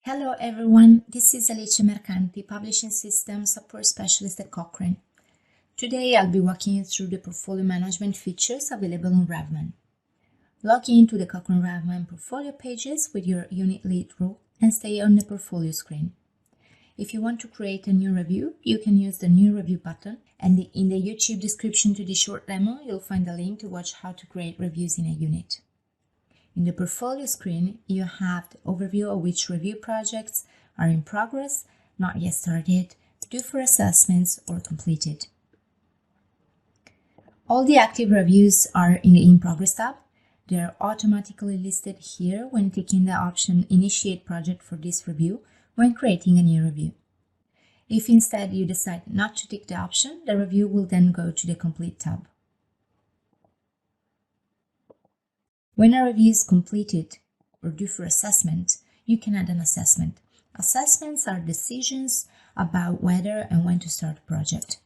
Hello everyone, this is Alice Mercanti, Publishing Systems Support Specialist at Cochrane. Today I'll be walking you through the portfolio management features available on RevMan. Log into the Cochrane RevMan Portfolio pages with your unit lead role and stay on the portfolio screen. If you want to create a new review, you can use the New Review button, and in the YouTube description to this short demo, you'll find a link to watch how to create reviews in a unit. In the portfolio screen, you have the overview of which review projects are in progress, not yet started, due for assessments, or completed. All the active reviews are in the In Progress tab. They are automatically listed here when clicking the option Initiate Project for this review when creating a new review. If instead you decide not to tick the option, the review will then go to the Complete tab. When a review is completed or due for assessment, you can add an assessment. Assessments are decisions about whether and when to start a project.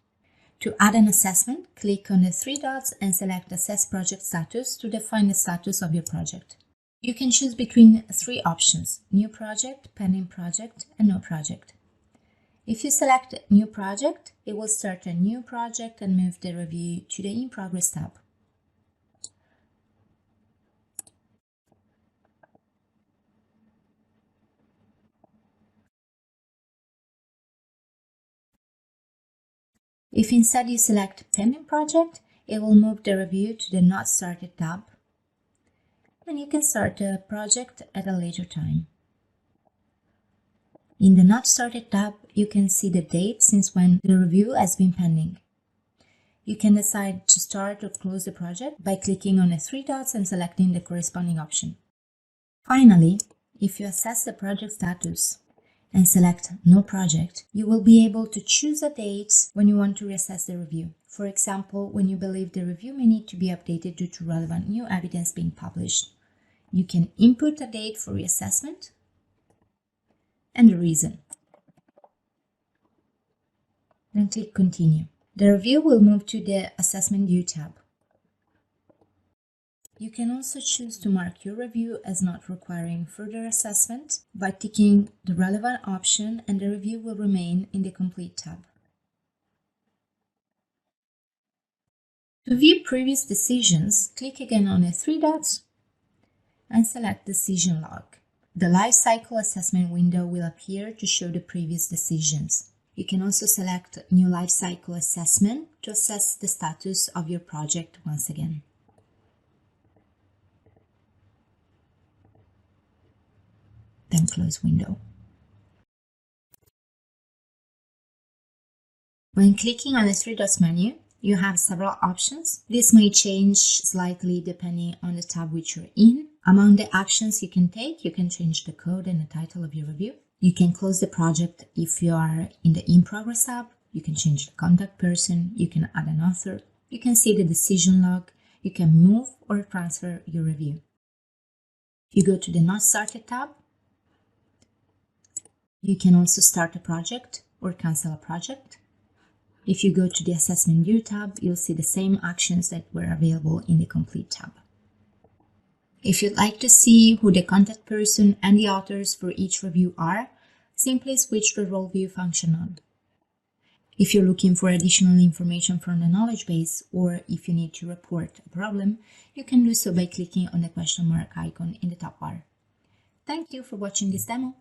To add an assessment, click on the three dots and select Assess Project Status to define the status of your project. You can choose between three options: New Project, Pending Project, and No Project. If you select New Project, it will start a new project and move the review to the In Progress tab. If instead you select Pending Project, it will move the review to the Not Started tab, and you can start the project at a later time. In the Not Started tab, you can see the date since when the review has been pending. You can decide to start or close the project by clicking on the three dots and selecting the corresponding option. Finally, if you assess the project status and select No Project, you will be able to choose a date when you want to reassess the review. For example, when you believe the review may need to be updated due to relevant new evidence being published. You can input a date for reassessment and the reason. Then click Continue. The review will move to the Assessment Due tab. You can also choose to mark your review as not requiring further assessment by ticking the relevant option, and the review will remain in the Complete tab. To view previous decisions, click again on the three dots and select Decision Log. The Life Cycle Assessment window will appear to show the previous decisions. You can also select New Life Cycle Assessment to assess the status of your project once again. Then close window. When clicking on the three dots menu, you have several options. This may change slightly depending on the tab which you're in. Among the actions you can take, you can change the code and the title of your review. You can close the project if you are in the In Progress tab. You can change the contact person. You can add an author. You can see the decision log. You can move or transfer your review. If you go to the Not Started tab, you can also start a project or cancel a project. If you go to the Assessment View tab, you'll see the same actions that were available in the Complete tab. If you'd like to see who the contact person and the authors for each review are, simply switch the Role View function on. If you're looking for additional information from the knowledge base, or if you need to report a problem, you can do so by clicking on the question mark icon in the top bar. Thank you for watching this demo.